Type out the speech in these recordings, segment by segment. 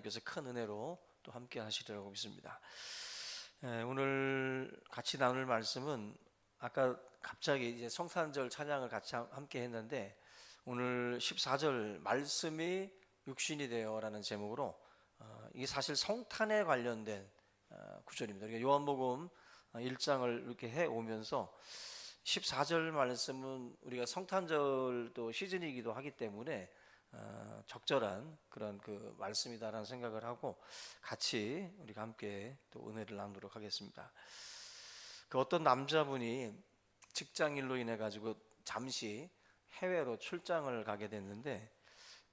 그래서 큰 은혜로 또 함께 하시리라고 믿습니다. 오늘 같이 나눌 말씀은 아까 갑자기 이제 성탄절 찬양을 같이 함께 했는데 오늘 14절 말씀이 육신이 되어라는 제목으로 이게 사실 성탄에 관련된 구절입니다. 그러니까 요한복음 1장을 이렇게 해 오면서 14절 말씀은 우리가 성탄절도 시즌이기도 하기 때문에 적절한 그런 그 말씀이다라는 생각을 하고 같이 우리가 함께 또 은혜를 나누도록 하겠습니다. 그 어떤 남자분이 직장일로 인해 가지고 잠시 해외로 출장을 가게 됐는데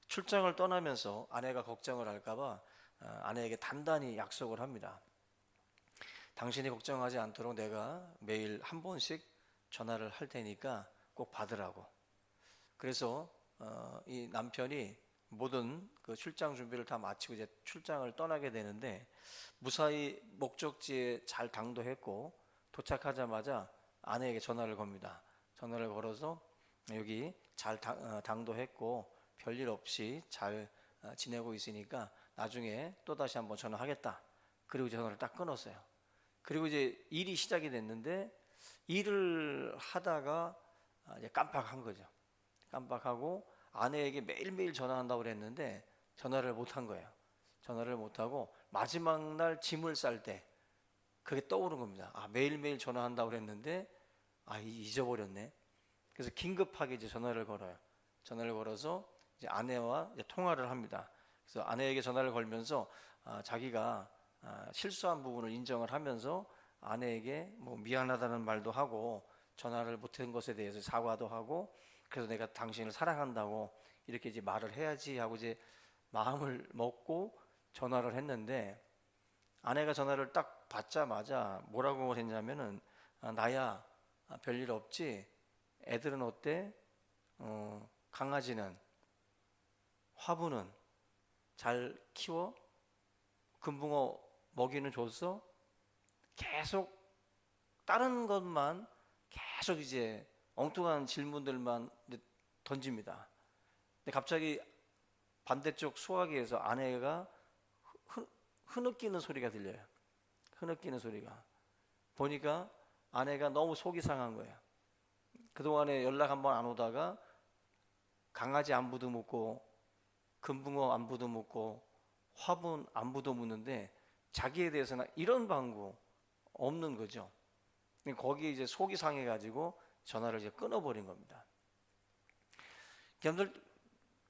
출장을 떠나면서 아내가 걱정을 할까봐 아내에게 단단히 약속을 합니다. 당신이 걱정하지 않도록 내가 매일 한 번씩 전화를 할 테니까 꼭 받으라고. 그래서 이 남편이 모든 그 출장 준비를 다 마치고 이제 출장을 떠나게 되는데 무사히 목적지에 잘 당도했고 도착하자마자 아내에게 전화를 겁니다. 전화를 걸어서 여기 잘 당도했고 별일 없이 잘 지내고 있으니까 나중에 또 다시 한번 전화하겠다. 그리고 전화를 딱 끊었어요. 그리고 이제 일이 시작이 됐는데 일을 하다가 이제 깜빡한 거죠. 깜빡하고 아내에게 매일매일 전화한다고 그랬는데 전화를 못 한 거예요. 전화를 못 하고 마지막 날 짐을 쌀 때 그게 떠오른 겁니다. 매일매일 전화한다고 그랬는데 잊어버렸네. 그래서 긴급하게 이제 전화를 걸어요. 전화를 걸어서 이제 아내와 이제 통화를 합니다. 그래서 아내에게 전화를 걸면서 자기가 실수한 부분을 인정을 하면서 아내에게 뭐 미안하다는 말도 하고 전화를 못한 것에 대해서 사과도 하고 그래서 내가 당신을 사랑한다고 이렇게 이제 말을 해야지 하고 이제 마음을 먹고 전화를 했는데 아내가 전화를 딱 받자마자 뭐라고 했냐면은 나야 별일 없지 애들은 어때? 강아지는 화분은 잘 키워? 금붕어 먹이는 줬어? 계속 다른 것만 계속 이제 엉뚱한 질문들만 이제 던집니다. 근데 갑자기 반대쪽 수화기에서 아내가 흐느끼는 소리가 들려요. 흐느끼는 소리가. 보니까 아내가 너무 속이 상한 거예요. 그동안에 연락 한번 안 오다가 강아지 안부도 묻고 금붕어 안부도 묻고 화분 안부도 묻는데 자기에 대해서는 이런 방구 없는 거죠. 거기에 이제 속이 상해가지고 전화를 이제 끊어버린 겁니다. 여러분들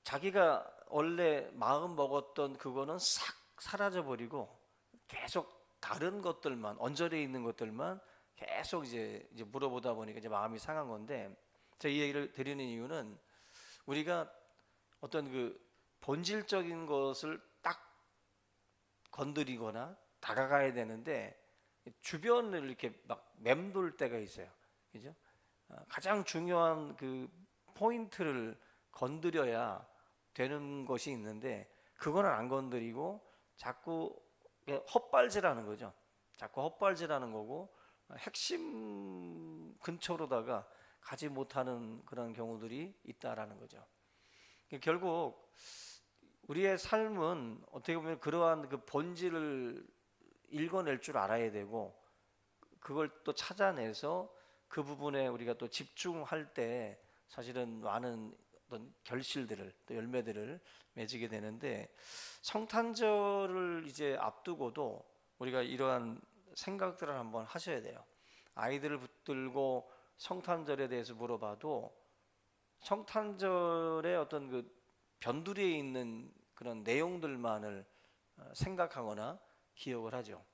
자기가 원래 마음 먹었던 그거는 싹 사라져 버리고 계속 다른 것들만 언저리에 있는 것들만 계속 이제 물어보다 보니까 이제 마음이 상한 건데 제가 이 얘기를 드리는 이유는 우리가 어떤 그 본질적인 것을 딱 건드리거나 다가가야 되는데 주변을 이렇게 막 맴돌 때가 있어요. 그죠? 가장 중요한 그 포인트를 건드려야 되는 것이 있는데 그거는 안 건드리고 자꾸 헛발질하는 거죠. 자꾸 헛발질하는 거고 핵심 근처로다가 가지 못하는 그런 경우들이 있다라는 거죠. 결국 우리의 삶은 어떻게 보면 그러한 그 본질을 읽어낼 줄 알아야 되고 그걸 또 찾아내서 그 부분에 우리가 또 집중할 때 사실은 많은 어떤 결실들을 또 열매들을 맺게 되는데 성탄절을 이제 앞두고도 우리가 이러한 생각들을 한번 하셔야 돼요. 아이들을 붙들고 성탄절에 대해서 물어봐도 성탄절의 어떤 그 변두리에 있는 그런 내용들만을 생각하거나 기억을 하죠.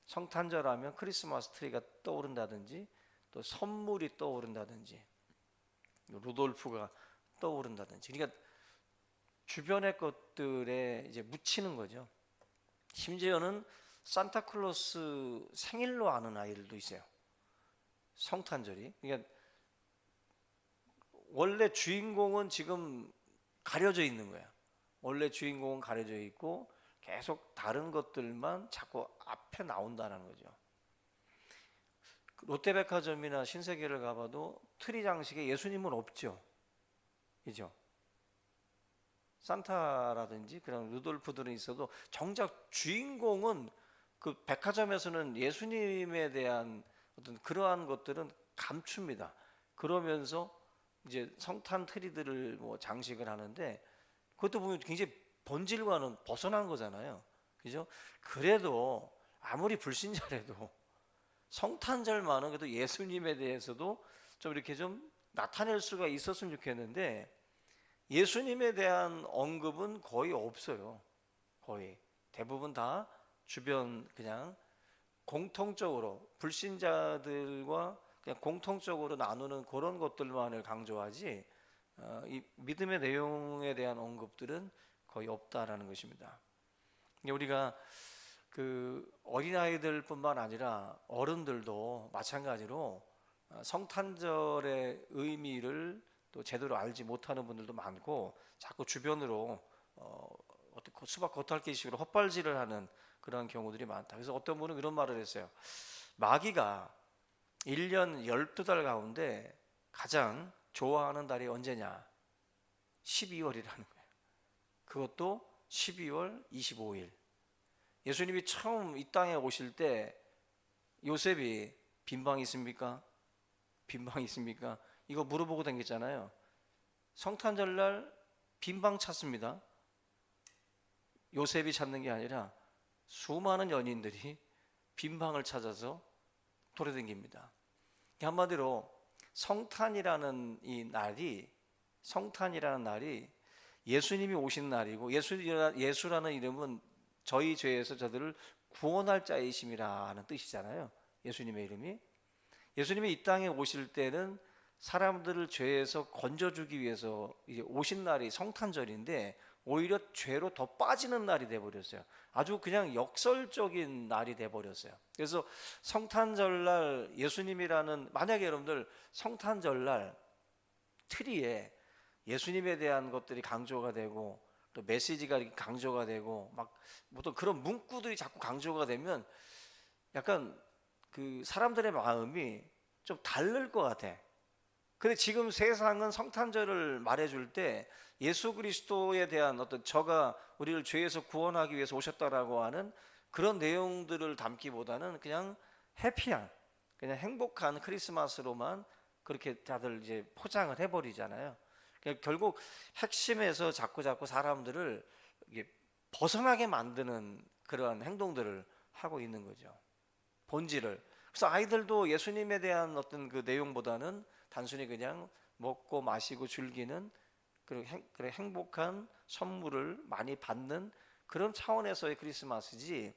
성탄절 하면 크리스마스 트리가 떠오른다든지 또 선물이 떠오른다든지 루돌프가 떠오른다든지 그러니까 주변의 것들에 이제 묻히는 거죠. 심지어는 산타클로스 생일로 아는 아이들도 있어요. 성탄절이. 그러니까 원래 주인공은 지금 가려져 있는 거야. 원래 주인공은 가려져 있고 계속 다른 것들만 자꾸 앞에 나온다는 거죠. 롯데백화점이나 신세계를 가봐도 트리 장식에 예수님은 없죠. 그죠? 산타라든지 그런 루돌프들은 있어도 정작 주인공은 그 백화점에서는 예수님에 대한 어떤 그러한 것들은 감춥니다. 그러면서 이제 성탄 트리들을 뭐 장식을 하는데 그것도 보면 굉장히 본질과는 벗어난 거잖아요. 그죠? 그래도 아무리 불신자라도 성탄절만은 그래도 예수님에 대해서도 좀 이렇게 좀 나타낼 수가 있었으면 좋겠는데 예수님에 대한 언급은 거의 없어요. 거의 대부분 다 주변 그냥 공통적으로 불신자들과 그냥 공통적으로 나누는 그런 것들만을 강조하지 이 믿음의 내용에 대한 언급들은 거의 없다라는 것입니다. 우리가 그 어린아이들뿐만 아니라 어른들도 마찬가지로 성탄절의 의미를 또 제대로 알지 못하는 분들도 많고 자꾸 주변으로 어떻게 수박 겉핥기식으로 헛발질을 하는 그런 경우들이 많다. 그래서 어떤 분은 이런 말을 했어요. 마귀가 1년 12달 가운데 가장 좋아하는 달이 언제냐? 12월이라는 거예요. 그것도 12월 25일. 예수님이 처음 이 땅에 오실 때 요셉이 빈방이 있습니까? 빈방이 있습니까? 이거 물어보고 다녔잖아요. 성탄절날 빈방 찾습니다. 요셉이 찾는 게 아니라 수많은 연인들이 빈방을 찾아서 돌아다닙니다. 한마디로 성탄이라는 날이 예수님이 오신 날이고 예수라는 이름은 저희 죄에서 저들을 구원할 자이심이라는 뜻이잖아요. 예수님의 이름이. 예수님이 이 땅에 오실 때는 사람들을 죄에서 건져주기 위해서 이제 오신 날이 성탄절인데 오히려 죄로 더 빠지는 날이 돼버렸어요. 아주 그냥 역설적인 날이 돼버렸어요. 그래서 성탄절날 예수님이라는 만약에 여러분들 성탄절날 트리에 예수님에 대한 것들이 강조가 되고 또 메시지가 이렇게 강조가 되고 막 어떤 그런 문구들이 자꾸 강조가 되면 약간 그 사람들의 마음이 좀 다를 것 같아. 근데 지금 세상은 성탄절을 말해줄 때 예수 그리스도에 대한 어떤 저가 우리를 죄에서 구원하기 위해서 오셨다라고 하는 그런 내용들을 담기보다는 그냥 해피한 그냥 행복한 크리스마스로만 그렇게 다들 이제 포장을 해버리잖아요. 그러니까 결국 핵심에서 자꾸 사람들을 이게 벗어나게 만드는 그러한 행동들을 하고 있는 거죠. 본질을. 그래서 아이들도 예수님에 대한 어떤 그 내용보다는 단순히 그냥 먹고 마시고 즐기는 그런 행복한 선물을 많이 받는 그런 차원에서의 크리스마스지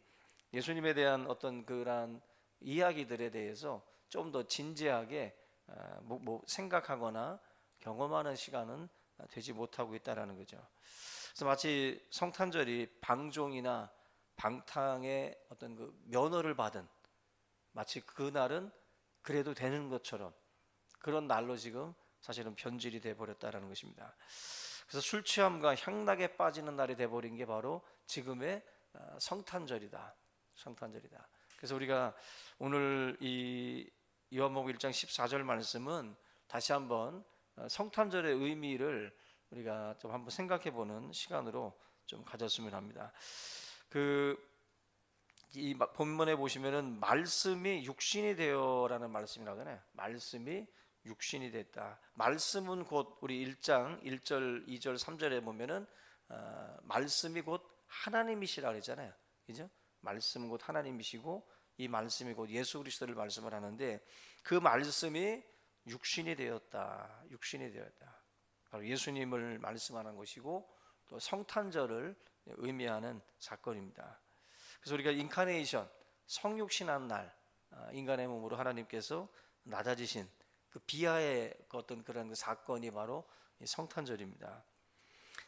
예수님에 대한 어떤 그런 이야기들에 대해서 좀 더 진지하게 생각하거나 경험하는 시간은 되지 못하고 있다라는 거죠. 그래서 마치 성탄절이 방종이나 방탕의 어떤 그 면허를 받은 마치 그날은 그래도 되는 것처럼 그런 날로 지금 사실은 변질이 돼 버렸다라는 것입니다. 그래서 술 취함과 향락에 빠지는 날이 돼 버린 게 바로 지금의 성탄절이다. 성탄절이다. 그래서 우리가 오늘 이 요한복음 1장 14절 말씀은 다시 한번 성탄절의 의미를 우리가 좀 한번 생각해 보는 시간으로 좀 가졌으면 합니다. 이 본문에 보시면은 말씀이 육신이 되어라는 말씀이라고 하잖아요. 말씀이 육신이 됐다. 말씀은 곧 우리 1장 1절, 2절, 3절에 보면은 말씀이 곧 하나님이시라 그랬잖아요. 그죠? 말씀은 곧 하나님이시고 이 말씀이 곧 예수 그리스도를 말씀을 하는데 그 말씀이 육신이 되었다. 육신이 되었다. 바로 예수님을 말씀하는 것이고 또 성탄절을 의미하는 사건입니다. 그래서 우리가 인카네이션, 성육신한 날, 인간의 몸으로 하나님께서 낮아지신 그 비하의 어떤 그런 사건이 바로 성탄절입니다.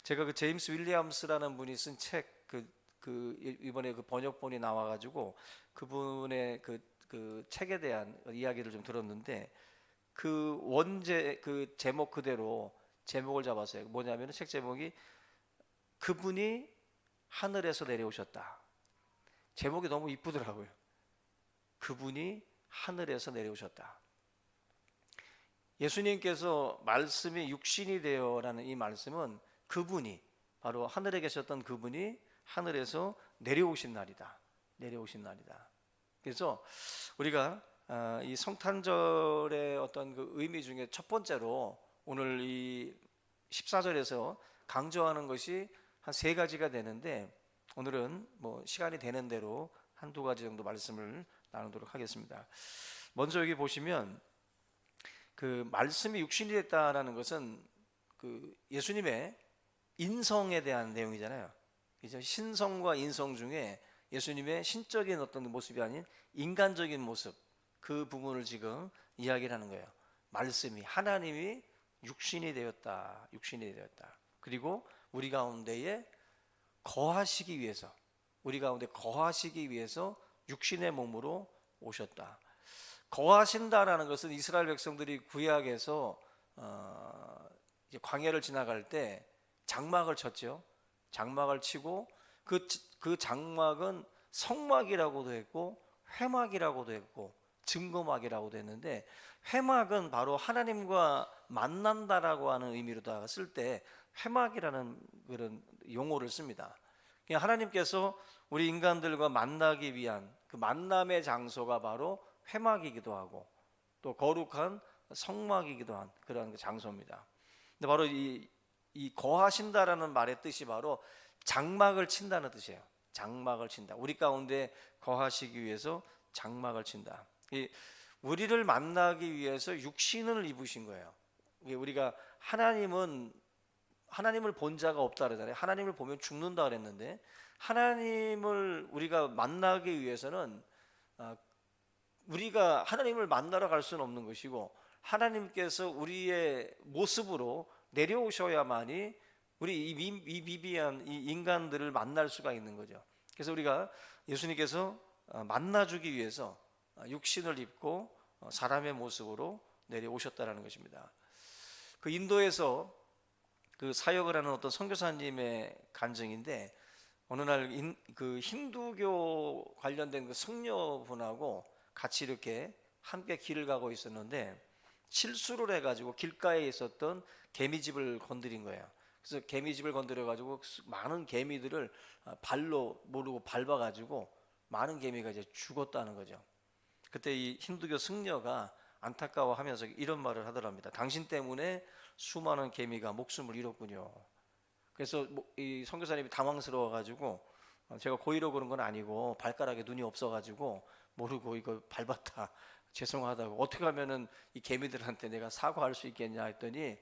제가 그 제임스 윌리엄스라는 분이 쓴 책, 이번에 그 번역본이 나와가지고 그분의 그 책에 대한 이야기를 좀 들었는데 그 제목 그대로 제목을 잡았어요. 뭐냐면 책 제목이 그분이 하늘에서 내려오셨다. 제목이 너무 이쁘더라고요. 그분이 하늘에서 내려오셨다. 예수님께서 말씀이 육신이 되어라는 이 말씀은 그분이 바로 하늘에 계셨던 그분이 하늘에서 내려오신 날이다. 내려오신 날이다. 그래서 우리가 이 성탄절의 어떤 그 의미 중에 첫 번째로 오늘 이 14절에서 강조하는 것이 한 세 가지가 되는데, 오늘은 뭐 시간이 되는 대로 한두 가지 정도 말씀을 나누도록 하겠습니다. 먼저 여기 보시면 그 말씀이 육신이 됐다라는 것은 그 예수님의 인성에 대한 내용이잖아요. 그죠? 신성과 인성 중에 예수님의 신적인 어떤 모습이 아닌 인간적인 모습, 그 부분을 지금 이야기를 하는 거예요. 말씀이, 하나님이 육신이 되었다. 육신이 되었다. 그리고 우리 가운데에 거하시기 위해서, 우리 가운데 거하시기 위해서 육신의 몸으로 오셨다. 거하신다라는 것은 이스라엘 백성들이 구약에서 이제 광야를 지나갈 때 장막을 쳤죠. 장막을 치고 그 장막은 성막이라고도 했고 회막이라고도 했고 증거막이라고도 했는데, 회막은 바로 하나님과 만난다라고 하는 의미로다가 쓸 때 회막이라는 그런 용어를 씁니다. 하나님께서 우리 인간들과 만나기 위한 그 만남의 장소가 바로 회막이기도 하고 또 거룩한 성막이기도 한 그런 장소입니다. 근데 바로 이 거하신다라는 말의 뜻이 바로 장막을 친다는 뜻이에요. 장막을 친다. 우리 가운데 거하시기 위해서 장막을 친다. 우리를 만나기 위해서 육신을 입으신 거예요. 우리가 하나님을 본 자가 없다 그러잖아요. 하나님을 보면 죽는다 그랬는데, 하나님을 우리가 만나기 위해서는 우리가 하나님을 만나러 갈 수는 없는 것이고, 하나님께서 우리의 모습으로 내려오셔야만이 우리 이 미비한 이 인간들을 만날 수가 있는 거죠. 그래서 우리가 예수님께서 만나주기 위해서 육신을 입고 사람의 모습으로 내려오셨다라는 것입니다. 그 인도에서 그 사역을 하는 어떤 선교사님의 간증인데, 어느 날 그 힌두교 관련된 그 승려분하고 같이 이렇게 함께 길을 가고 있었는데 실수를 해가지고 길가에 있었던 개미집을 건드린 거예요. 그래서 개미집을 건드려 가지고 많은 개미들을 발로 모르고 밟아가지고 많은 개미가 이제 죽었다는 거죠. 그때 이 힌두교 승려가 안타까워하면서 이런 말을 하더랍니다. 당신 때문에 수많은 개미가 목숨을 잃었군요. 그래서 이 선교사님이 당황스러워가지고, 제가 고의로 그런 건 아니고 발가락에 눈이 없어가지고 모르고 이거 밟았다, 죄송하다고, 어떻게 하면은 이 개미들한테 내가 사과할 수 있겠냐 했더니,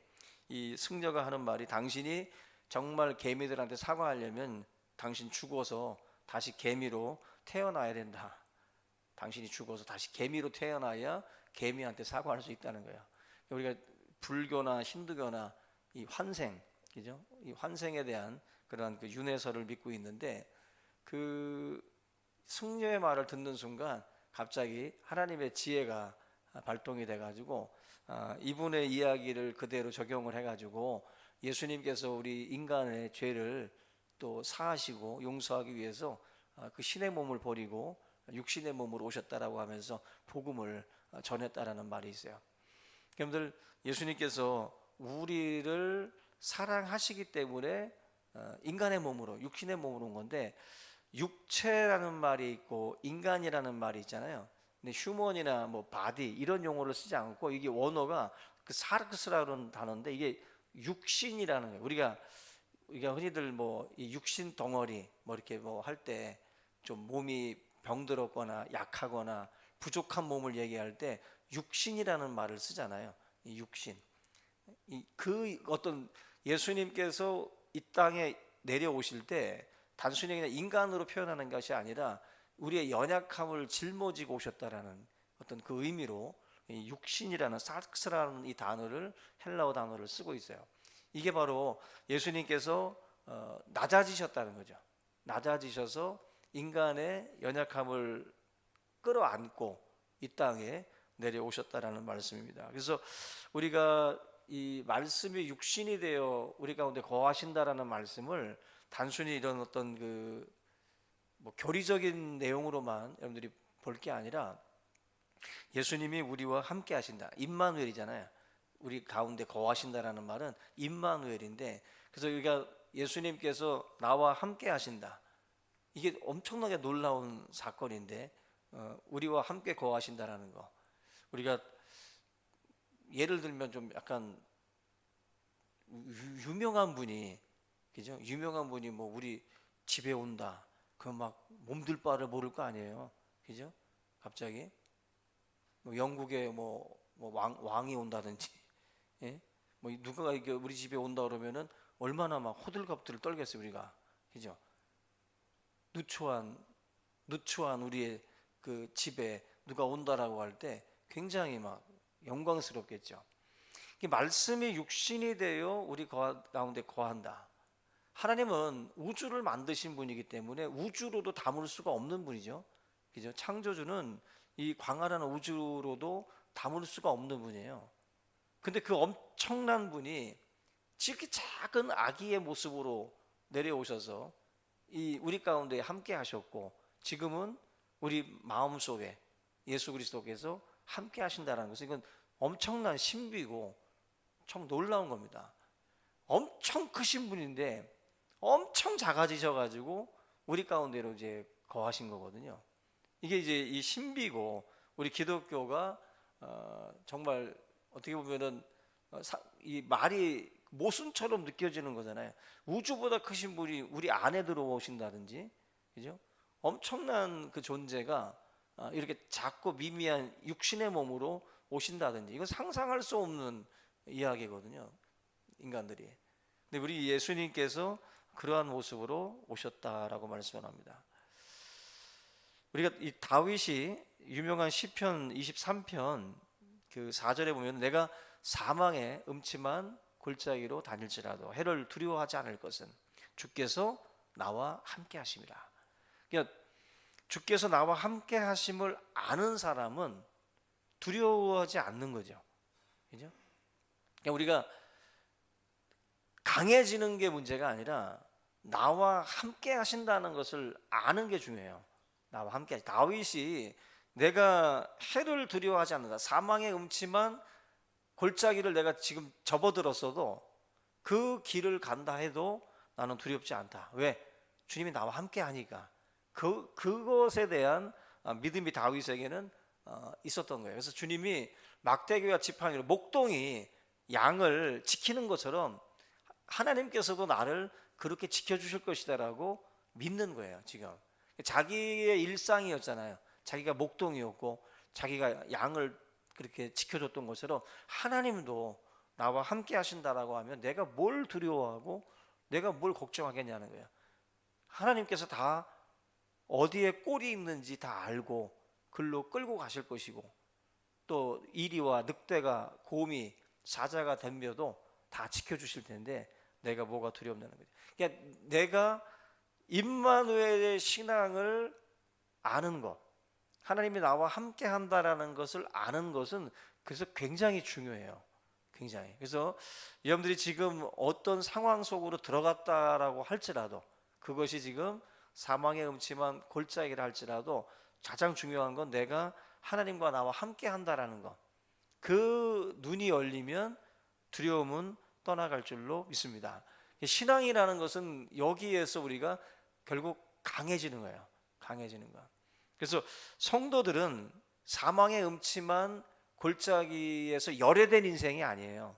이 승려가 하는 말이, 당신이 정말 개미들한테 사과하려면 당신 죽어서 다시 개미로 태어나야 된다. 당신이 죽어서 다시 개미로 태어나야 개미한테 사과할 수 있다는 거예요. 우리가 불교나 힌두교나 이 환생, 그죠? 이 환생에 대한 그러한 그 윤회설을 믿고 있는데, 그 승려의 말을 듣는 순간 갑자기 하나님의 지혜가 발동이 돼가지고 이분의 이야기를 그대로 적용을 해가지고 예수님께서 우리 인간의 죄를 또 사하시고 용서하기 위해서 그 신의 몸을 버리고 육신의 몸으로 오셨다라고 하면서 복음을 전했다라는 말이 있어요. 여러분들, 예수님께서 우리를 사랑하시기 때문에 인간의 몸으로, 육신의 몸으로 온 건데, 육체라는 말이 있고 인간이라는 말이 있잖아요. 근데 휴먼이나 뭐 바디 이런 용어를 쓰지 않고, 이게 원어가 그 사르크스라는 단어인데 이게 육신이라는 거예요. 우리가 흔히들 뭐 이 육신 덩어리 뭐 이렇게 뭐 할 때 좀 몸이 병들었거나 약하거나 부족한 몸을 얘기할 때 육신이라는 말을 쓰잖아요. 이 육신. 그 어떤 예수님께서 이 땅에 내려오실 때 단순히 그냥 인간으로 표현하는 것이 아니라 우리의 연약함을 짊어지고 오셨다라는 어떤 그 의미로 이 육신이라는 사르크스라는 이 단어를, 헬라어 단어를 쓰고 있어요. 이게 바로 예수님께서 낮아지셨다는 거죠. 낮아지셔서 인간의 연약함을 끌어안고 이 땅에 내려오셨다라는 말씀입니다. 그래서 우리가 이 말씀이 육신이 되어 우리 가운데 거하신다라는 말씀을 단순히 이런 어떤 그 뭐 교리적인 내용으로만 여러분들이 볼 게 아니라, 예수님이 우리와 함께 하신다, 임마누엘이잖아요. 우리 가운데 거하신다라는 말은 임마누엘인데, 그래서 우리가 예수님께서 나와 함께 하신다. 이게 엄청나게 놀라운 사건인데 우리와 함께 거하신다라는 거. 우리가 예를 들면 좀 약간 유명한 분이, 그죠? 유명한 분이 뭐 우리 집에 온다. 그 막 몸둘 바를 모를 거 아니에요. 그죠? 갑자기 뭐 영국에 왕이 온다든지, 예? 뭐 누가 이게 우리 집에 온다 그러면은 얼마나 막 호들갑들을 떨겠어요, 우리가. 그죠? 누추한 우리의 그 집에 누가 온다라고 할 때 굉장히 막 영광스럽겠죠. 이 말씀이 육신이 되어 우리 가운데 거한다. 하나님은 우주를 만드신 분이기 때문에 우주로도 담을 수가 없는 분이죠. 그죠? 창조주는 이 광활한 우주로도 담을 수가 없는 분이에요. 근데 그 엄청난 분이 이렇게 작은 아기의 모습으로 내려오셔서 이 우리 가운데 함께 하셨고, 지금은 우리 마음속에 예수 그리스도께서 함께 하신다는 것은, 이건 엄청난 신비고 참 놀라운 겁니다. 엄청 크신 분인데 엄청 작아지셔 가지고 우리 가운데로 이제 거하신 거거든요. 이게 이제 이 신비고, 우리 기독교가 정말 어떻게 보면은 이 말이 모순처럼 느껴지는 거잖아요. 우주보다 크신 분이 우리 안에 들어오신다든지, 그죠? 엄청난 그 존재가 이렇게 작고 미미한 육신의 몸으로 오신다든지, 이건 상상할 수 없는 이야기거든요, 인간들이. 근데 우리 예수님께서 그러한 모습으로 오셨다라고 말씀합니다. 우리가 이 다윗이 유명한 시편 23편 그 4절에 보면, 내가 사망의 음침한 골짜기로 다닐지라도 해를 두려워하지 않을 것은 주께서 나와 함께 하심이라. 그러니까 주께서 나와 함께 하심을 아는 사람은 두려워하지 않는 거죠. 그죠? 그러니까 우리가 강해지는 게 문제가 아니라 나와 함께 하신다는 것을 아는 게 중요해요. 나와 함께. 다윗이 내가 해를 두려워하지 않는다, 사망의 음침한 골짜기를 내가 지금 접어들었어도 그 길을 간다 해도 나는 두렵지 않다. 왜? 주님이 나와 함께 하니까. 그것에 대한 믿음이 다윗에게는 있었던 거예요. 그래서 주님이 막대기와 지팡이로 목동이 양을 지키는 것처럼 하나님께서도 나를 그렇게 지켜주실 것이다라고 믿는 거예요. 지금 자기의 일상이었잖아요. 자기가 목동이었고 자기가 양을 그렇게 지켜줬던 것처럼 하나님도 나와 함께 하신다라고 하면 내가 뭘 두려워하고 내가 뭘 걱정하겠냐는 거예요. 하나님께서 다 어디에 꼴이 있는지 다 알고 글로 끌고 가실 것이고, 또 이리와 늑대가 곰이 사자가 덤벼도 다 지켜주실 텐데 내가 뭐가 두렵냐는 거죠. 그러니까 내가 임마누엘의 신앙을 아는 것, 하나님이 나와 함께 한다라는 것을 아는 것은 그래서 굉장히 중요해요. 굉장히. 그래서 여러분들이 지금 어떤 상황 속으로 들어갔다라고 할지라도, 그것이 지금 사망의 음침한 골짜기라 할지라도 가장 중요한 건 내가 하나님과 나와 함께 한다라는 것. 그 눈이 열리면 두려움은 떠나갈 줄로 믿습니다. 신앙이라는 것은 여기에서 우리가 결국 강해지는 거예요. 강해지는 거. 그래서 성도들은 사망의 음침한 골짜기에서 열애된 인생이 아니에요.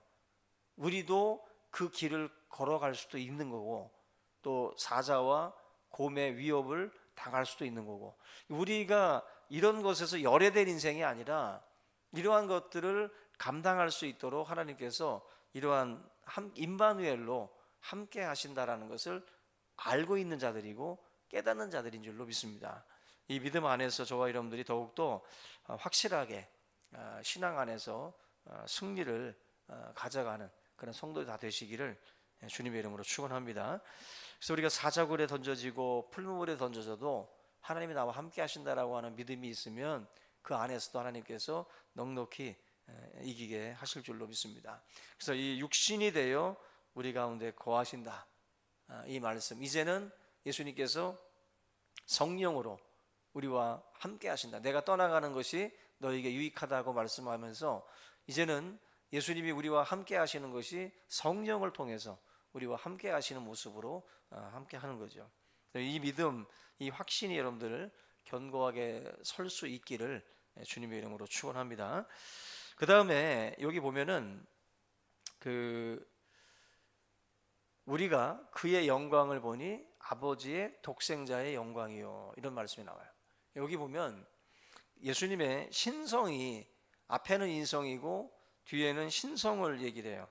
우리도 그 길을 걸어갈 수도 있는 거고, 또 사자와 곰의 위협을 당할 수도 있는 거고, 우리가 이런 것에서 열애된 인생이 아니라 이러한 것들을 감당할 수 있도록 하나님께서 이러한 임마누엘로 함께 하신다라는 것을 알고 있는 자들이고 깨닫는 자들인 줄로 믿습니다. 이 믿음 안에서 저와 여러분들이 더욱더 확실하게 신앙 안에서 승리를 가져가는 그런 성도들 다 되시기를 주님의 이름으로 축원합니다. 그래서 우리가 사자굴에 던져지고 풀무불에 던져져도 하나님이 나와 함께 하신다라고 하는 믿음이 있으면 그 안에서도 하나님께서 넉넉히 이기게 하실 줄로 믿습니다. 그래서 이 육신이 되어 우리 가운데 거하신다, 이 말씀, 이제는 예수님께서 성령으로 우리와 함께 하신다. 내가 떠나가는 것이 너에게 유익하다고 말씀하면서 이제는 예수님이 우리와 함께 하시는 것이 성령을 통해서 우리와 함께 하시는 모습으로 함께 하는 거죠. 이 믿음, 이 확신이 여러분들 견고하게 설 수 있기를 주님의 이름으로 축원합니다. 그 다음에 여기 보면은 우리가 그의 영광을 보니 아버지의 독생자의 영광이요, 이런 말씀이 나와요. 여기 보면 예수님의 신성이 앞에는 인성이고 뒤에는 신성을 얘기를 해요.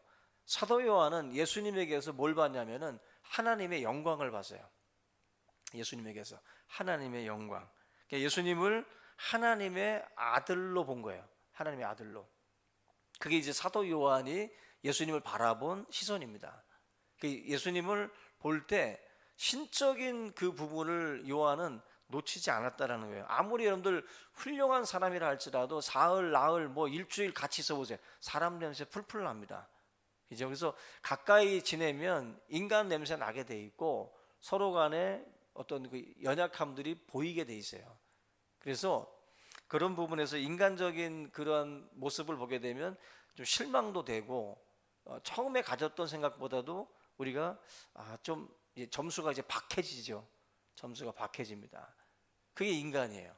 사도 요한은 예수님에게서 뭘 봤냐면은 하나님의 영광을 봤어요. 예수님에게서 하나님의 영광. 그러니까 예수님을 하나님의 아들로 본 거예요. 하나님의 아들로. 그게 이제 사도 요한이 예수님을 바라본 시선입니다. 예수님을 볼 때 신적인 그 부분을 요한은 놓치지 않았다라는 거예요. 아무리 여러분들 훌륭한 사람이라 할지라도 사흘, 나흘, 뭐 일주일 같이 있어보세요. 사람 냄새 풀풀 납니다. 그죠? 그래서 가까이 지내면 인간 냄새 나게 돼 있고 서로 간에 어떤 그 연약함들이 보이게 돼 있어요. 그래서 그런 부분에서 인간적인 그런 모습을 보게 되면 좀 실망도 되고 처음에 가졌던 생각보다도 우리가 좀 점수가 이제 박해지죠. 점수가 박해집니다. 그게 인간이에요.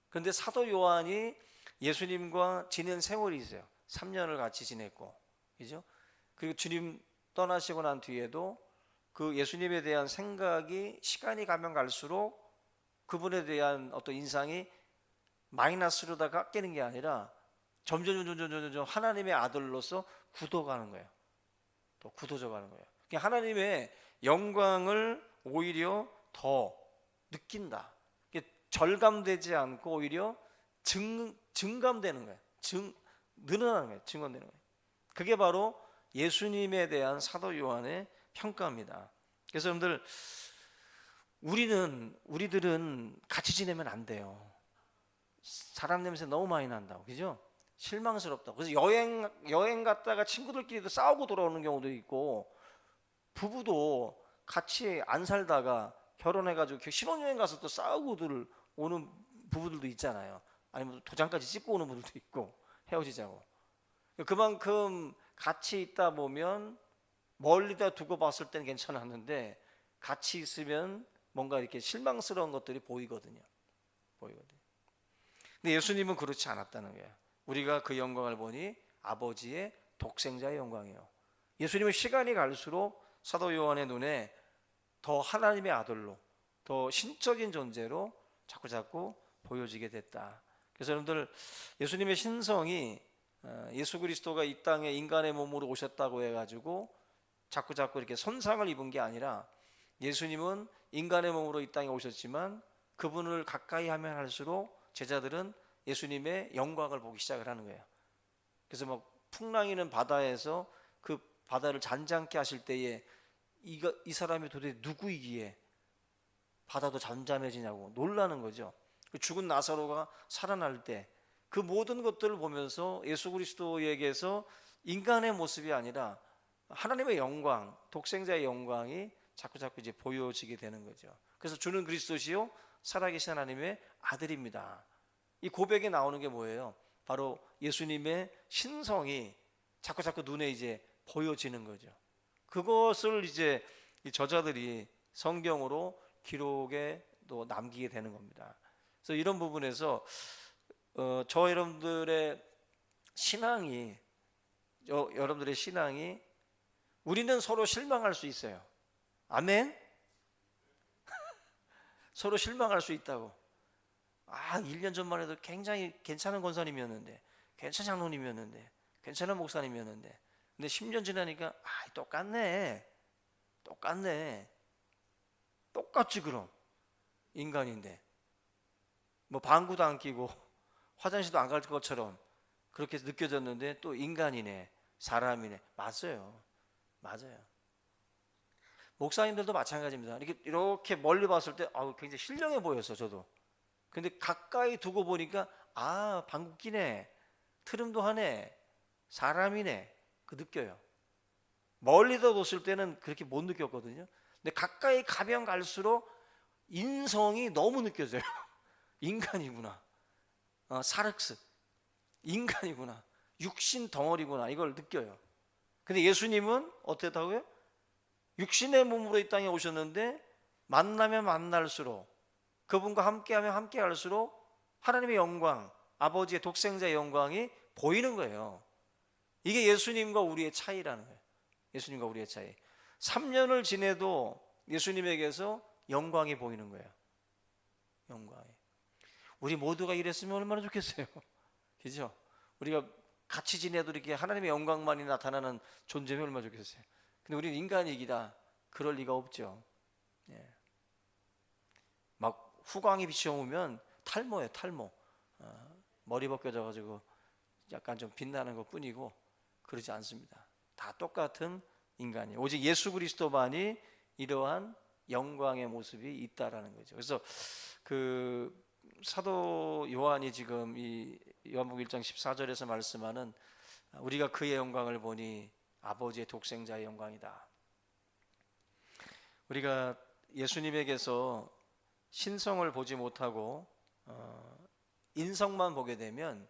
그런데 사도 요한이 예수님과 지낸 세월이 있어요. 3년을 같이 지냈고, 그죠? 그리고 주님 떠나시고 난 뒤에도 그 예수님에 대한 생각이 시간이 가면 갈수록 그분에 대한 어떤 인상이 마이너스로다 깎이는 게 아니라 점점 하나님의 아들로서 굳어가는 거예요. 또 굳어져 가는 거예요. 하나님의 영광을 오히려 더 느낀다. 절감되지 않고 오히려 증감되는 거예요. 늘어나는 거예요. 증언되는 거예요. 그게 바로 예수님에 대한 사도 요한의 평가입니다. 그래서 여러분들 우리들은 같이 지내면 안 돼요. 사람 냄새 너무 많이 난다고, 그죠? 실망스럽다고. 그래서 여행 갔다가 친구들끼리도 싸우고 돌아오는 경우도 있고, 부부도 같이 안 살다가 결혼해가지고 신혼여행 가서 또 싸우고들 오는 부부들도 있잖아요. 아니면 도장까지 찍고 오는 분들도 있고, 헤어지자고. 그만큼 같이 있다 보면 멀리다 두고 봤을 때는 괜찮았는데 같이 있으면 뭔가 이렇게 실망스러운 것들이 보이거든요. 근데 예수님은 그렇지 않았다는 거예요. 우리가 그 영광을 보니 아버지의 독생자의 영광이에요. 예수님은 시간이 갈수록 사도 요한의 눈에 더 하나님의 아들로, 더 신적인 존재로 자꾸 보여지게 됐다. 그래서 여러분들 예수님의 신성이 예수 그리스도가 이 땅에 인간의 몸으로 오셨다고 해가지고 자꾸 이렇게 손상을 입은 게 아니라, 예수님은 인간의 몸으로 이 땅에 오셨지만 그분을 가까이 하면 할수록 제자들은 예수님의 영광을 보기 시작을 하는 거예요. 그래서 막 풍랑이는 바다에서 그 바다를 잔잔케 하실 때에 이 사람이 도대체 누구이기에 바다도 잠잠해지냐고 놀라는 거죠. 죽은 나사로가 살아날 때 그 모든 것들을 보면서 예수 그리스도에게서 인간의 모습이 아니라 하나님의 영광, 독생자의 영광이 자꾸 이제 보여지게 되는 거죠. 그래서 주는 그리스도시요 살아계신 하나님의 아들입니다. 이 고백에 나오는 게 뭐예요? 바로 예수님의 신성이 자꾸 눈에 이제 보여지는 거죠. 그것을 이제 이 저자들이 성경으로 기록에 또 남기게 되는 겁니다. 그래서 이런 부분에서 저 여러분들의 신앙이 우리는 서로 실망할 수 있어요. 아멘? 서로 실망할 수 있다고. 1년 전만 해도 굉장히 괜찮은 권사님이었는데, 괜찮은 장로님이었는데, 괜찮은 목사님이었는데, 근데 10년 지나니까 똑같네. 똑같지 그럼. 인간인데 뭐 방구도 안 끼고 화장실도 안 갈 것처럼 그렇게 느껴졌는데 또 인간이네, 사람이네. 맞아요. 목사님들도 마찬가지입니다. 이렇게 멀리 봤을 때 굉장히 신령해 보였어, 저도. 근데 가까이 두고 보니까 방구 끼네, 트름도 하네, 사람이네, 그 느껴요. 멀리서 봤을 때는 그렇게 못 느꼈거든요. 근데 가까이 가면 갈수록 인성이 너무 느껴져요. 인간이구나. 사륵스 육신의 몸으로 이 땅에 오셨는데 만나면 만날수록, 그분과 함께하면 함께할수록 하나님의 영광, 아버지의 독생자의 영광이 보이는 거예요. 이게 예수님과 우리의 차이라는 거예요. 예수님과 우리의 차이. 3년을 지내도 예수님에게서 영광이 보이는 거예요. 영광이. 우리 모두가 이랬으면 얼마나 좋겠어요. 그죠? 우리가 같이 지내도 이렇게 하나님의 영광만이 나타나는 존재면 얼마나 좋겠어요. 근데 우리는 인간이기라 그럴 리가 없죠. 예. 막 후광이 비춰오면 탈모예요, 탈모. 머리 벗겨져가지고 약간 좀 빛나는 것 뿐이고 그러지 않습니다. 다 똑같은 인간이에요. 오직 예수 그리스도만이 이러한 영광의 모습이 있다라는 거죠. 그래서 그 사도 요한이 지금 이 요한복음 1장 14절에서 말씀하는 우리가 그의 영광을 보니 아버지의 독생자의 영광이다. 우리가 예수님에게서 신성을 보지 못하고 인성만 보게 되면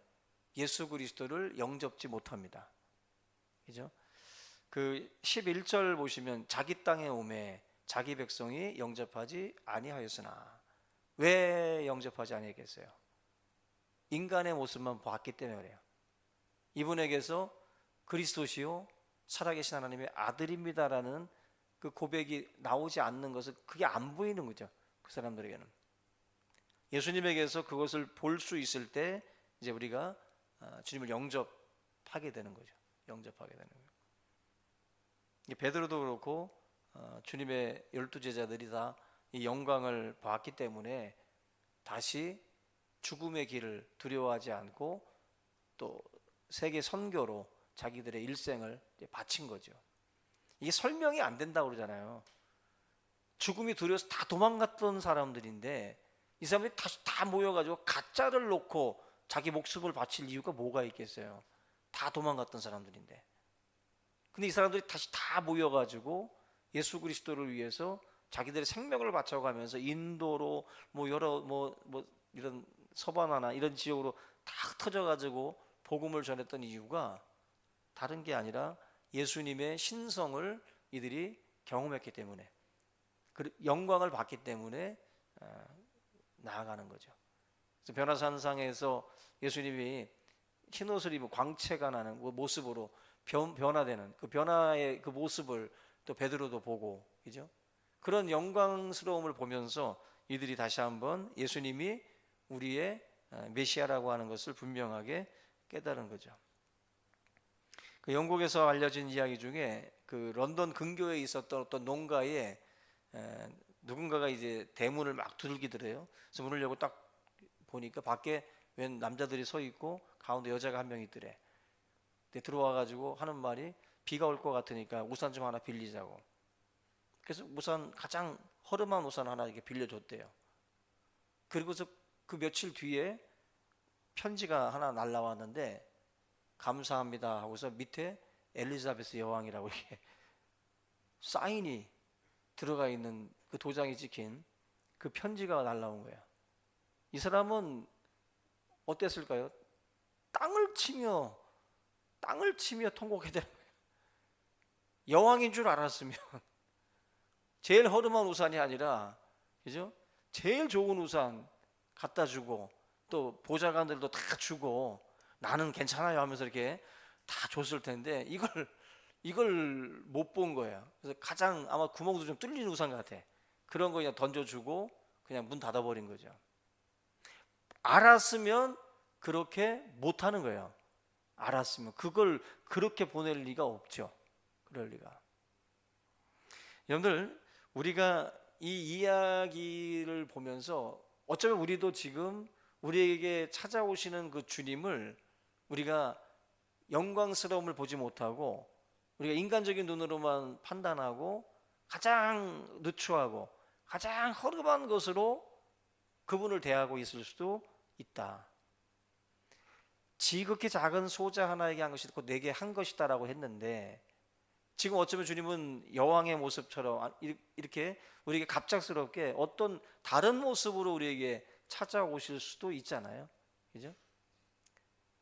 예수 그리스도를 영접지 못합니다. 그죠? 그 11절 보시면 자기 땅에 오매 자기 백성이 영접하지 아니하였으나, 왜 영접하지 아니하겠어요? 인간의 모습만 봤기 때문에 그래요. 이분에게서 그리스도시요 살아계신 하나님의 아들입니다라는 그 고백이 나오지 않는 것은 그게 안 보이는 거죠. 그 사람들에게는. 예수님에게서 그것을 볼 수 있을 때 이제 우리가 주님을 영접하게 되는 거죠. 영접하게 되는 거예요. 베드로도 그렇고 주님의 12제자들이 다 이 영광을 봤기 때문에 다시 죽음의 길을 두려워하지 않고 또 세계 선교로 자기들의 일생을 바친 거죠. 이게 설명이 안 된다고 그러잖아요. 죽음이 두려워서 다 도망갔던 사람들인데 이 사람들이 다시 다 모여가지고 가짜를 놓고 자기 목숨을 바칠 이유가 뭐가 있겠어요? 다 도망갔던 사람들인데. 근데 이 사람들이 다시 다 모여가지고 예수 그리스도를 위해서 자기들의 생명을 바쳐가면서 인도로 여러 이런 서바나나 이런 지역으로 다 흩어져가지고 복음을 전했던 이유가 다른 게 아니라 예수님의 신성을 이들이 경험했기 때문에, 영광을 봤기 때문에 나아가는 거죠. 그래서 변화산상에서 예수님이 흰옷을 입은 광채가 나는 그 모습으로 변화되는 그 변화의 그 모습을 또 베드로도 보고, 그죠? 그런 영광스러움을 보면서 이들이 다시 한번 예수님이 우리의 메시아라고 하는 것을 분명하게 깨달은 거죠. 그 영국에서 알려진 이야기 중에 그 런던 근교에 있었던 어떤 농가에 누군가가 이제 대문을 막 두들기더래요. 그래서 문을 열고 딱 보니까 밖에 웬 남자들이 서 있고 가운데 여자가 한 명 있더래. 들어와 가지고 하는 말이 비가 올 것 같으니까 우산 좀 하나 빌리자고. 그래서 우산, 가장 허름한 우산 하나 이렇게 빌려줬대요. 그리고서 그 며칠 뒤에 편지가 하나 날라왔는데 감사합니다 하고서 밑에 엘리자베스 여왕이라고 이렇게 사인이 들어가 있는 그 도장이 찍힌 그 편지가 날라온 거예요. 이 사람은 어땠을까요? 땅을 치며 통곡해야 되는 거예요. 여왕인 줄 알았으면 제일 허름한 우산이 아니라, 그죠? 제일 좋은 우산 갖다 주고 또 보좌관들도 다 주고 나는 괜찮아요 하면서 이렇게 다 줬을 텐데 이걸 못 본 거예요. 그래서 가장 아마 구멍도 좀 뚫린 우산 같아. 그런 거 그냥 던져주고 그냥 문 닫아버린 거죠. 알았으면 그렇게 못하는 거예요. 알았으면 그걸 그렇게 보낼 리가 없죠. 그럴 리가. 여러분들, 우리가 이 이야기를 보면서 어쩌면 우리도 지금 우리에게 찾아오시는 그 주님을 우리가 영광스러움을 보지 못하고 우리가 인간적인 눈으로만 판단하고 가장 누추하고 가장 허름한 것으로 그분을 대하고 있을 수도 있다. 지극히 작은 소자 하나에게 한 것이 곧 내게 한 것이다라고 했는데, 지금 어쩌면 주님은 여왕의 모습처럼 이렇게 우리에게 갑작스럽게 어떤 다른 모습으로 우리에게 찾아오실 수도 있잖아요. 그죠?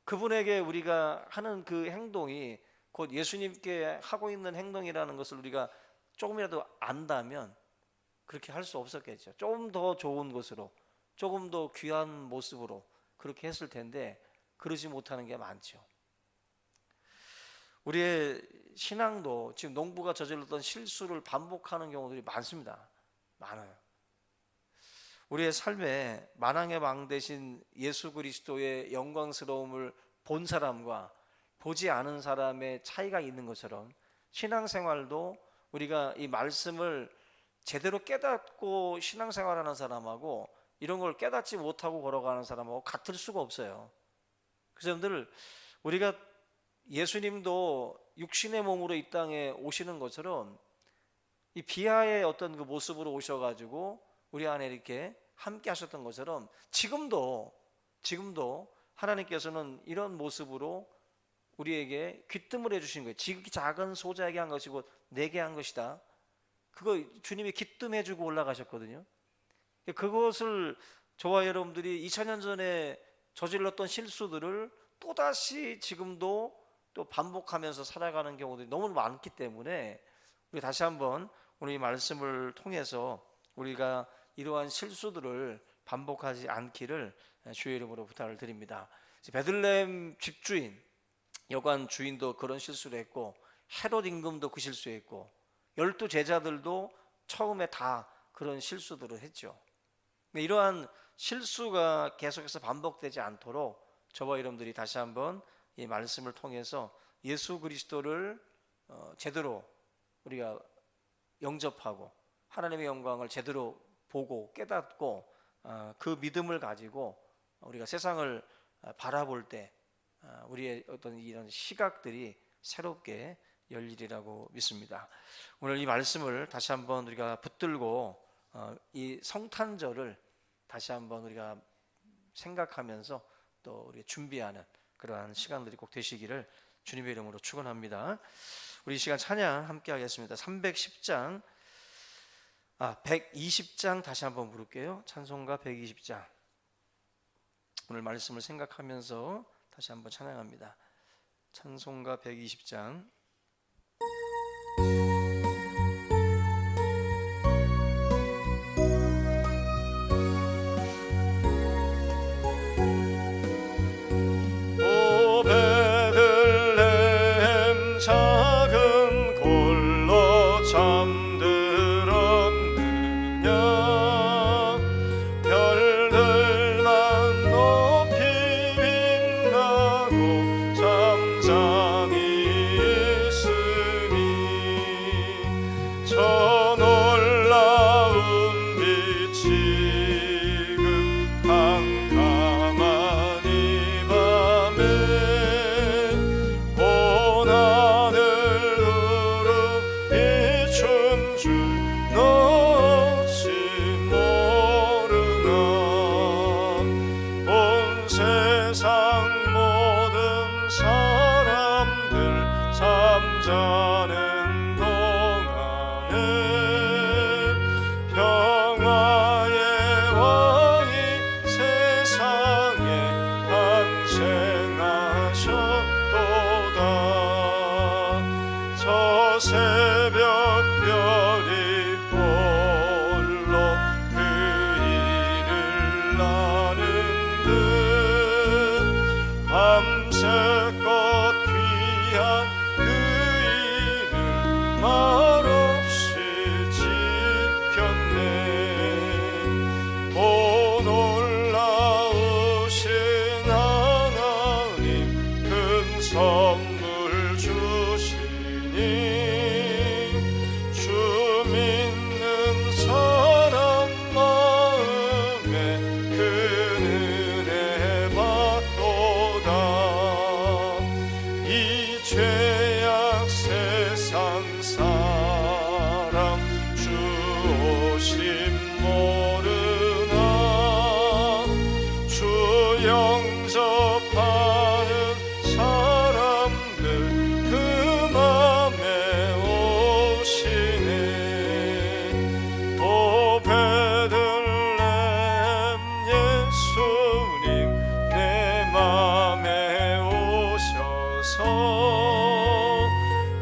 그분에게 우리가 하는 그 행동이 곧 예수님께 하고 있는 행동이라는 것을 우리가 조금이라도 안다면 그렇게 할 수 없었겠죠. 조금 더 좋은 것으로, 조금 더 귀한 모습으로 그렇게 했을 텐데 그러지 못하는 게 많죠. 우리의 신앙도 지금 농부가 저질렀던 실수를 반복하는 경우들이 많습니다. 많아요. 우리의 삶에 만왕의 왕 되신 예수 그리스도의 영광스러움을 본 사람과 보지 않은 사람의 차이가 있는 것처럼 신앙생활도 우리가 이 말씀을 제대로 깨닫고 신앙생활하는 사람하고 이런 걸 깨닫지 못하고 걸어가는 사람하고 같을 수가 없어요. 그래서 여러분들, 우리가 예수님도 육신의 몸으로 이 땅에 오시는 것처럼 이 비하의 어떤 그 모습으로 오셔가지고 우리 안에 이렇게 함께 하셨던 것처럼 지금도 하나님께서는 이런 모습으로 우리에게 귀뜸을 해주신 거예요. 지극히 작은 소자에게 한 것이고 내게 한 것이다. 그거 주님이 귀뜸해주고 올라가셨거든요. 그것을 저와 여러분들이 2000년 전에 저질렀던 실수들을 또다시 지금도 또 반복하면서 살아가는 경우들이 너무 많기 때문에 우리 다시 한번 오늘 이 말씀을 통해서 우리가 이러한 실수들을 반복하지 않기를 주의 이름으로 부탁을 드립니다. 베들레헴 집주인, 여관 주인도 그런 실수를 했고 헤롯 임금도 그 실수했고 12 제자들도 처음에 다 그런 실수들을 했죠. 이러한 실수가 계속해서 반복되지 않도록 저와 여러분들이 다시 한번 이 말씀을 통해서 예수 그리스도를 제대로 우리가 영접하고 하나님의 영광을 제대로 보고 깨닫고 그 믿음을 가지고 우리가 세상을 바라볼 때 우리의 어떤 이런 시각들이 새롭게 열리리라고 믿습니다. 오늘 이 말씀을 다시 한번 우리가 붙들고 이 성탄절을 다시 한번 우리가 생각하면서 또 우리 준비하는 그러한 시간들이 꼭 되시기를 주님의 이름으로 축원합니다. 우리 이 시간 찬양 함께 하겠습니다. 310장 120장 다시 한번 부를게요. 찬송가 120장. 오늘 말씀을 생각하면서 다시 한번 찬양합니다. 찬송가 120장. 오 베들레헴 작은 골로 잠들었느냐 별들만 높이 빛나고 잠잠히 있으니 저 놀라운 빛이 지금 캄캄한 이 밤에 온 하늘으로 비춘 줄 너지 모르나 온 세상 모든 사람들 잠자는 동안에 평화의 왕이 세상에 탄생하셨도다. 저 새벽별이 홀로 그 일을 나는 듯 밤새껏 귀한 그 일을 말없이 지켰네. 오 놀라우신 하나님 큰 선물 주시니 주 믿는 사람 마음에 큰 은혜 받도다. 이 죄악 세상 사람 주 오심 모르나 주 영접하는 사람들 그 맘에 오시네. 오 베들레헴 예수님 내 맘에 오셔서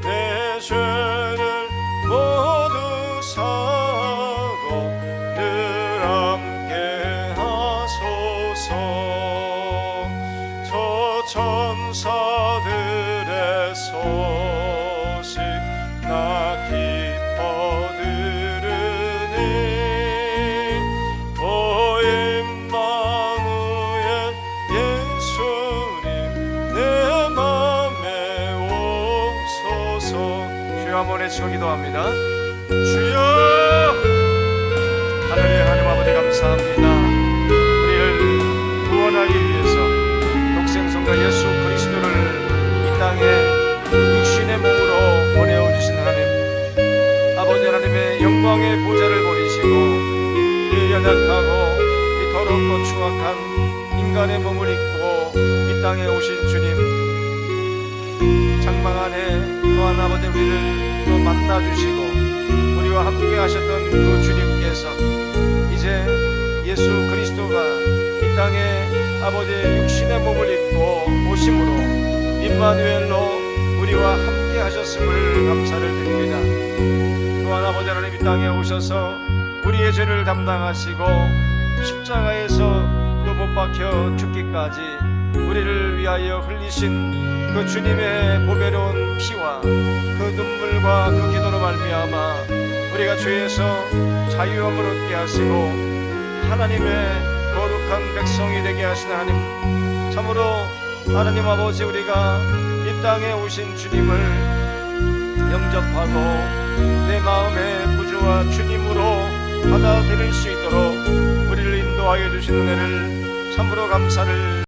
내 죄를 모두 저 천사들의 소식 나 기뻐 들으니 오 임마누엘 예수님 내 맘에 오소서. 주여 한번 외치고 기도합니다. 주여 하늘의 하나님 아버지 감사합니다. 우리를 구원하기 위해서 독생성자 예수 그리스도를 이 땅에 육신의 몸으로 보내어 주신 하나님, 아버지 하나님의 영광의 보좌를 버리시고 이 연약하고 이 더럽고 추악한 인간의 몸을 입고 이 땅에 오신 주님, 장막 안에 또한 아버지 우리를 또 만나주시고 우리와 함께 하셨던 그 주님께서 이제 예수 그리스도가 이 땅에 아버지 육신의 몸을 입고 오심으로 임마누엘로 우리와 함께 하셨음을 감사를 드립니다. 또한 아버지 하나님 이 땅에 오셔서 우리의 죄를 담당하시고 십자가에서 또 못 박혀 죽기까지 우리를 위하여 흘리신 그 주님의 보배로운 피와 그 눈물과 그 기도로 말미암아 우리가 죄에서 자유함을 얻게 하시고 하나님의 거룩한 백성이 되게 하신 하나님, 참으로 하나님 아버지 우리가 이 땅에 오신 주님을 영접하고 내 마음의 구주와 주님으로 받아들일 수 있도록 우리를 인도하여 주신 은혜를 참으로 감사를